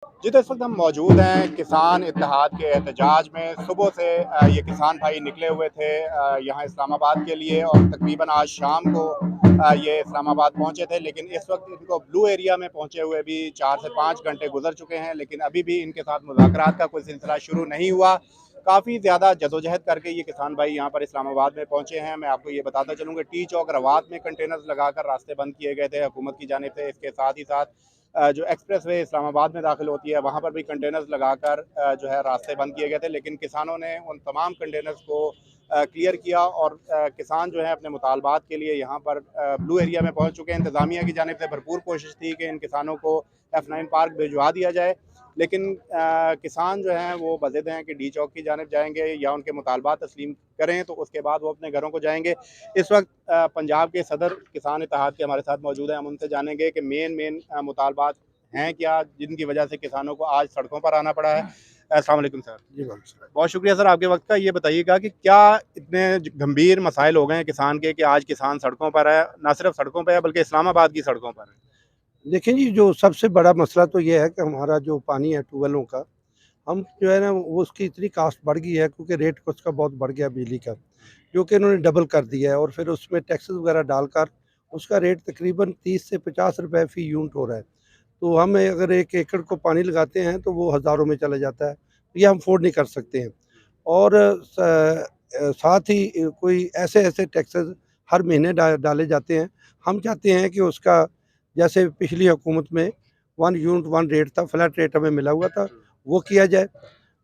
जी, तो इस वक़्त हम मौजूद हैं किसान इत्तेहाद के एहतजाज में। सुबह से ये किसान भाई निकले हुए थे यहाँ इस्लामाबाद के लिए और तकरीबन आज शाम को ये इस्लामाबाद पहुँचे थे। लेकिन इस वक़्त इनको ब्लू एरिया में पहुँचे हुए भी 4 से 5 घंटे गुज़र चुके हैं, लेकिन अभी भी इनके साथ मुज़ाकरात का कोई सिलसिला शुरू नहीं हुआ। काफ़ी ज़्यादा जदोजहद करके ये किसान भाई यहाँ पर इस्लामाबाद में पहुँचे हैं। मैं आपको ये बताता चलूँ कि टी चौक रवात में कंटेनर्स लगाकर रास्ते बंद किए गए थे हुकूमत की जानिब से। इसके साथ ही साथ जो एक्सप्रेस वे इस्लामाबाद में दाखिल होती है वहाँ पर भी कंटेनर्स लगाकर जो है रास्ते बंद किए गए थे। लेकिन किसानों ने उन तमाम कंटेनर्स को क्लियर किया और किसान जो है अपने मुतालबात के लिए यहाँ पर ब्लू एरिया में पहुँच चुके हैं। इंतज़ामिया की जानिब से भरपूर कोशिश थी कि इन किसानों को F9 पार्क भिजवा दिया जाए, लेकिन किसान जो हैं वो बज़िद हैं कि डी चौक की जानिब जाएंगे या उनके मुतालबात तस्लीम करें तो उसके बाद वो अपने घरों को जाएंगे। इस वक्त पंजाब के सदर किसान इत्तेहाद के हमारे साथ मौजूद हैं। हम उनसे जानेंगे कि मेन मुतालबात हैं क्या जिनकी वजह से किसानों को आज सड़कों पर आना पड़ा है। अस्सलाम वालेकुम सर। जी वालेकुम। बहुत शुक्रिया सर आपके वक्त का। ये बताइएगा कि क्या इतने गंभीर मसाइल हो गए हैं किसान के कि आज किसान सड़कों पर है, ना सिर्फ सड़कों पर है बल्कि इस्लामाबाद की सड़कों पर है। देखिए जी, जो सबसे बड़ा मसला तो ये है कि हमारा जो पानी है ट्यूबवेलों का, हम जो है ना वो उसकी इतनी कास्ट बढ़ गई है क्योंकि रेट उसका बहुत बढ़ गया बिजली का, जो कि इन्होंने डबल कर दिया है और फिर उसमें टैक्सेस वगैरह डालकर उसका रेट तकरीबन 30 से 50 रुपए फ़ी यूनिट हो रहा है। तो हम अगर 1 एकड़ को पानी लगाते हैं तो वो हज़ारों में चला जाता है। ये हम अफ़ोर्ड नहीं कर सकते हैं और साथ ही कोई ऐसे-ऐसे टैक्सेस हर महीने डाले जाते हैं। हम चाहते हैं कि उसका जैसे पिछली हुकूमत में 1 यूनिट 1 रेट था, फ्लैट रेट हमें मिला हुआ था, वो किया जाए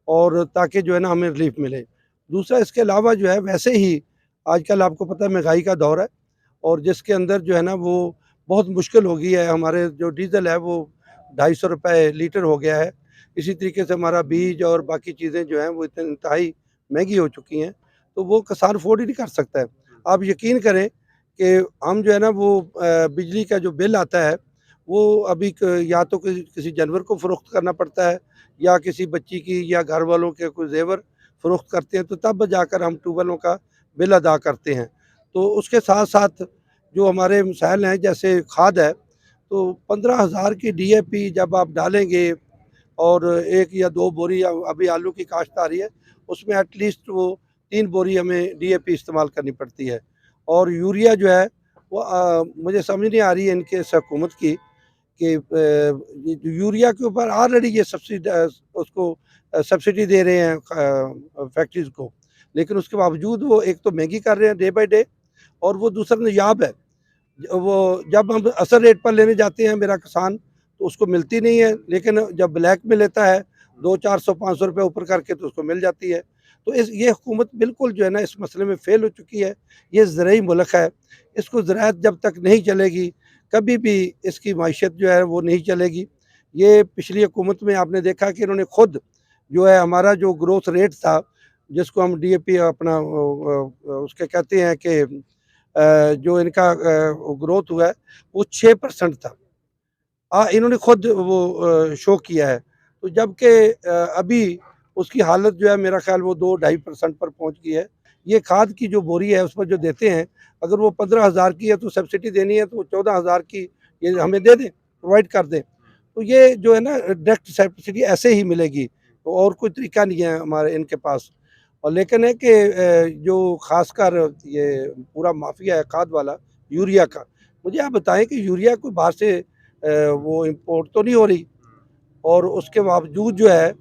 और ताकि जो है ना हमें रिलीफ़ मिले। दूसरा इसके अलावा जो है वैसे ही आजकल आपको पता है महँगाई का दौर है और जिसके अंदर जो है ना वो बहुत मुश्किल हो गई है। हमारे जो डीज़ल है वो ₹250 लीटर हो गया है। इसी तरीके से हमारा बीज और बाकी चीज़ें जो हैं वो इतनी इंतहाई महँगी हो चुकी हैं, तो वो किसान अफ़ोर्ड ही नहीं कर सकता है। आप यकीन करें कि हम जो है ना वो बिजली का जो बिल आता है, वो अभी क या तो किसी जानवर को फ़रोख्त करना पड़ता है या किसी बच्ची की या घर वालों के कोई ज़ेवर फ़रोख्त करते हैं, तो तब जाकर हम ट्यूबवेलों का बिल अदा करते हैं। तो उसके साथ-साथ जो हमारे मसाइल हैं जैसे खाद है, तो 15,000 की डीएपी जब आप डालेंगे और 1 या 2 बोरी अभी आलू की काश्त आ रही है, उसमें एटलीस्ट वो 3 बोरी हमें डीएपी इस्तेमाल करनी पड़ती है। और यूरिया जो है वो मुझे समझ नहीं आ रही है इनके इस हुकूमत की कि ये जो यूरिया के ऊपर ऑलरेडी ये उसको सब्सिडी दे रहे हैं फैक्ट्रीज़ को। लेकिन उसके बावजूद वो एक तो महँगी कर रहे हैं डे बाय डे और वो दूसरा नायाब है। वो जब हम असल रेट पर लेने जाते हैं मेरा किसान, तो उसको मिलती नहीं है, लेकिन जब ब्लैक में लेता है 200-400-500 रुपए ऊपर करके तो उसको मिल जाती है। तो इस ये हुकूमत बिल्कुल जो है ना इस मसले में फ़ेल हो चुकी है। ये ज़रई मुल्क है, इसको ज़राअत जब तक नहीं चलेगी, कभी भी इसकी मईशत जो है वो नहीं चलेगी। ये पिछली हुकूमत में आपने देखा कि इन्होंने खुद जो है हमारा जो ग्रोथ रेट था, जिसको हम डीएपी अपना उसके कहते हैं कि जो इनका ग्रोथ हुआ है वो 6% था। इन्होंने खुद वो शो किया है। तो जबकि अभी उसकी हालत जो है मेरा ख़्याल वो 2 ढाई % पर पहुँच गई है। ये खाद की जो बोरी है उस पर जो देते हैं, अगर वो 15,000 की है तो सब्सिडी देनी है तो 14,000 की ये हमें दे दें, प्रोवाइड कर दें। तो ये जो है ना डायरेक्ट सब्सिडी ऐसे ही मिलेगी और कोई तरीका नहीं है हमारे इनके पास। और लेकिन है कि जो ख़ासकर ये पूरा माफ़िया है खाद वाला यूरिया का, मुझे आप बताएँ कि यूरिया कोई बाहर से वो इम्पोर्ट तो नहीं हो रही और उसके बावजूद जो है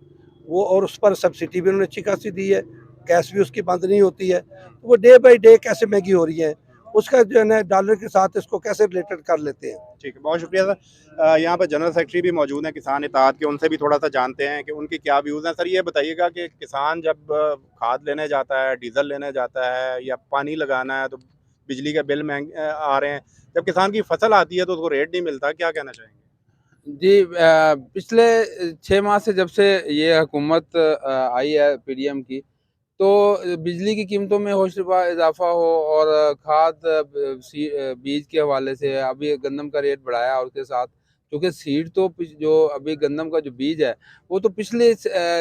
वो और उस पर सब्सिडी भी उन्होंने अच्छी खासी दी है, गैस भी उसकी बंद नहीं होती है। तो वो डे बाय डे कैसे महँगी हो रही है, उसका जो है ना डॉलर के साथ इसको कैसे रिलेटेड कर लेते हैं। ठीक है, बहुत शुक्रिया सर। यहाँ पर जनरल सेक्रेटरी भी मौजूद हैं किसान इत्तेहाद के, उनसे भी थोड़ा-सा जानते हैं कि उनके क्या व्यूज़ हैं। सर ये बताइएगा कि किसान जब खाद लेने जाता है, डीज़ल लेने जाता है या पानी लगाना है तो बिजली के बिल आ रहे हैं। जब किसान की फसल आती है तो उसको रेट नहीं मिलता, क्या कहना चाहेंगे? जी पिछले 6 माह से जब से ये हुकूमत आई है पीडीएम की, तो बिजली की कीमतों में होशरुबा इज़ाफ़ा हो और खाद बीज के हवाले से अभी गंदम का रेट बढ़ाया और उसके साथ क्योंकि सीड तो जो अभी गंदम का जो बीज है, वो तो पिछले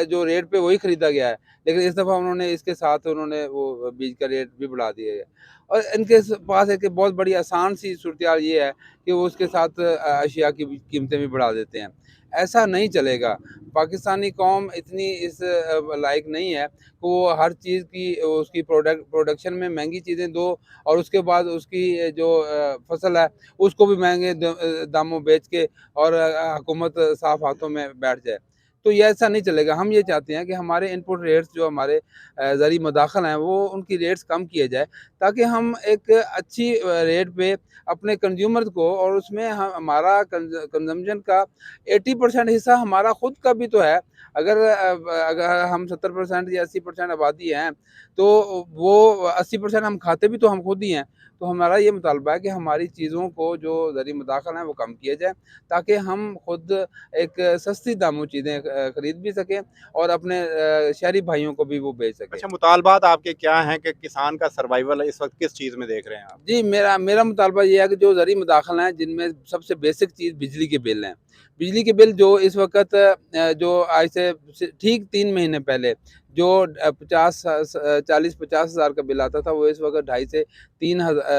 जो रेट पे वही खरीदा गया है। लेकिन इस दफ़ा उन्होंने इसके साथ उन्होंने वो बीज का रेट भी बढ़ा दिया है। और इनके पास एक बहुत बड़ी आसान सी सूरत हाल ये है कि वो उसके साथ अशिया की कीमतें भी बढ़ा देते हैं। ऐसा नहीं चलेगा। पाकिस्तानी कौम इतनी इस लायक नहीं है कि वो हर चीज़ की उसकी प्रोडक्शन में महँगी चीज़ें दो और उसके बाद उसकी जो फसल है उसको भी महँगे दामों बेच के और हुकूमत साफ हाथों में बैठ जाए। तो ये ऐसा नहीं चलेगा। हम ये चाहते हैं कि हमारे इनपुट रेट्स जो हमारे ज़रिए मदाखल हैं वो उनकी रेट्स कम किए जाए ताकि हम एक अच्छी रेट पे अपने कंज्यूमर को और उसमें हमारा कंजम्पशन का 80% हिस्सा हमारा खुद का भी तो है। अगर हम 70% या 80% आबादी हैं तो वो 80% हम खाते भी तो हम खुद ही हैं। तो हमारा ये मुतालबा है कि हमारी चीज़ों को जो ज़रिए मदाखल हैं वो कम किया जाए ताकि हम खुद एक सस्ती दामों चीज़ें खरीद भी सकें और अपने शहरी भाइयों को भी वो बेच सकें। अच्छा, मुतालबात आपके क्या हैं कि किसान का सर्वाइवल इस वक्त किस चीज़ में देख रहे हैं आप? जी, मेरा मेरा मुतालबा ये है कि जो ज़रिए मदाखल हैं जिनमें सबसे बेसिक चीज़ बिजली के बिल हैं। बिजली के बिल जो इस वक़्त जो आज से ठीक 3 महीने पहले जो 40-50 हज़ार का बिल आता था वो इस वक़्त 2.5 से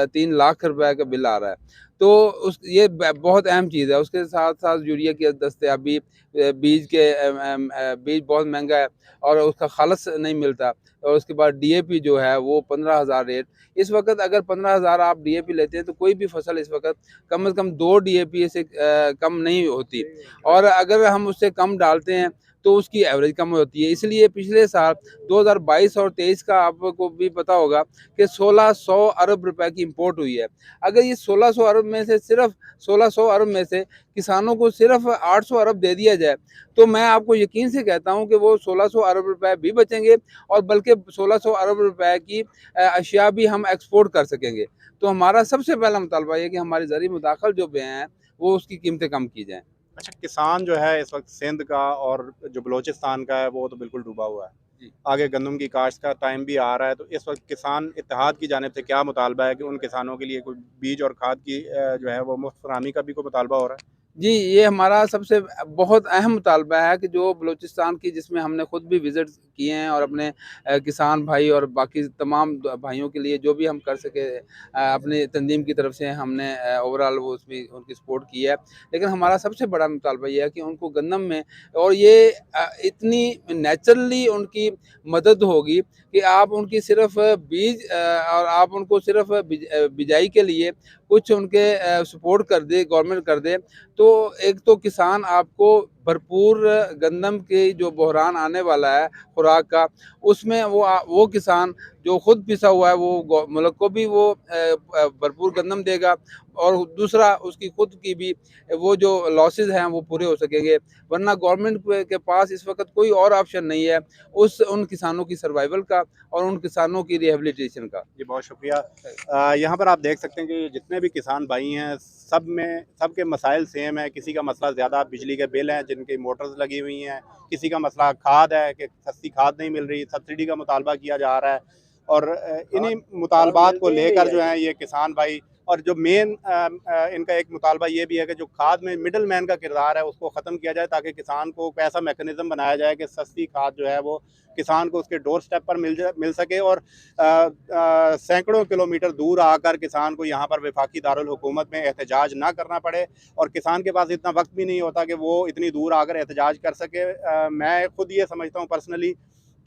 3 लाख रुपए का बिल आ रहा है। तो उस ये बहुत अहम चीज़ है। उसके साथ-साथ यूरिया की दस्तयाबी, बीज बहुत महँगा है और उसका खालस नहीं मिलता और उसके बाद डीएपी जो है वो 15,000 रेट। इस वक़्त अगर 15,000 आप डीएपी लेते हैं तो कोई भी फसल इस वक़्त कम से कम 2 डीएपी से कम नहीं होती और अगर हम उससे कम डालते हैं तो उसकी एवरेज कम होती है। इसलिए पिछले साल 2022 और 23 का आपको भी पता होगा कि 1600 अरब रुपए की इम्पोर्ट हुई है। अगर ये 1600 अरब में से सिर्फ़ 1600 अरब में से किसानों को सिर्फ़ 800 अरब दे दिया जाए, तो मैं आपको यकीन से कहता हूँ कि वो 1600 अरब रुपए भी बचेंगे और बल्कि 1600 अरब रुपए की अशिया भी हम एक्सपोर्ट कर सकेंगे। तो हमारा सबसे पहला मुतालबा ये है कि हमारे ज़रिए मुदाखल जो भी हैं, वो उसकी कीमतें कम की जाएँ। अच्छा, किसान जो है इस वक्त सिंध का और जो बलूचिस्तान का है वो तो बिल्कुल डूबा हुआ है। जी। आगे गंदम की काश्त का टाइम भी आ रहा है, तो इस वक्त किसान इत्तेहाद की जानिब से क्या मुतालबा है कि उन किसानों के लिए कोई बीज और खाद की जो है वो मुफ्त फराहमी का भी कोई मुतालबा हो रहा है? जी, ये हमारा सबसे बहुत अहम मुतालबा है कि जो बलूचिस्तान की जिसमें हमने खुद भी विज़िट किए हैं और अपने किसान भाई और बाकी तमाम भाइयों के लिए जो भी हम कर सके अपनी तंजीम की तरफ से हमने ओवरऑल वो उसमें उनकी सपोर्ट की है। लेकिन हमारा सबसे बड़ा मुतालबा ये है कि उनको गंदम में और ये इतनी नेचुरली उनकी मदद होगी कि आप उनकी सिर्फ़ बीज और आप उनको सिर्फ़ बिजाई के लिए कुछ उनके सपोर्ट कर दे, गवर्नमेंट कर दे, तो एक तो किसान आपको भरपूर गंदम की जो बहरान आने वाला है खुराक का, उसमें वो किसान जो खुद पिसा हुआ है वो मुल्क को भी वो भरपूर गंदम देगा और दूसरा उसकी खुद की भी वो जो लॉसेस हैं वो पूरे हो सकेंगे। वरना गवर्नमेंट के पास इस वक़्त कोई और ऑप्शन नहीं है उन किसानों की सर्वाइवल का और उन किसानों की रिहैबिलिटेशन का। जी, बहुत शुक्रिया। यहाँ पर आप देख सकते हैं कि जितने भी किसान भाई हैं, सबके मसाइल सेम है। किसी का मसला ज़्यादा बिजली के बिल हैं जिनकी मोटर्स लगी हुई हैं, किसी का मसला खाद है कि सस्ती खाद नहीं मिल रही, सब्सिडी का मुतालबा किया जा रहा है और इन्हीं मुतालबात को लेकर जो है ये किसान भाई और जो मेन इनका एक मुतालबा ये भी है कि जो खाद में मिडल मैन का किरदार है उसको ख़त्म किया जाए ताकि किसान को एक ऐसा मैकेनिज़्म बनाया जाए कि सस्ती खाद जो है वो किसान को उसके डोर स्टेप पर मिल सके और सैकड़ों किलोमीटर दूर आकर किसान को यहाँ पर वफाकी दारुल हुकूमत में एहतजाज ना करना पड़े और किसान के पास इतना वक्त भी नहीं होता कि वो इतनी दूर आकर एहतजाज कर सके। मैं खुद ये समझता हूँ पर्सनली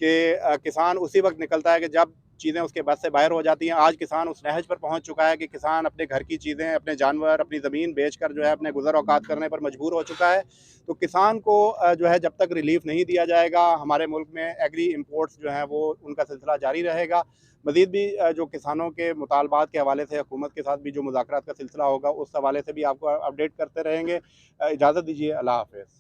कि किसान उसी वक्त निकलता है कि जब चीज़ें उसके बस से बाहर हो जाती हैं। आज किसान उस नहज पर पहुंच चुका है कि किसान अपने घर की चीज़ें, अपने जानवर, अपनी ज़मीन बेचकर जो है अपने गुज़र औकात करने पर मजबूर हो चुका है। तो किसान को जो है जब तक रिलीफ नहीं दिया जाएगा, हमारे मुल्क में एग्री इम्पोर्ट्स जो हैं वो उनका सिलसिला जारी रहेगा। मज़ीद भी जो किसानों के मुतालबात के हवाले से हुकूमत के साथ भी जो मुज़ाकरात का सिलसिला होगा, उस हवाले से भी आपको अपडेट करते रहेंगे। इजाज़त दीजिए, अल्लाह हाफ़िज़।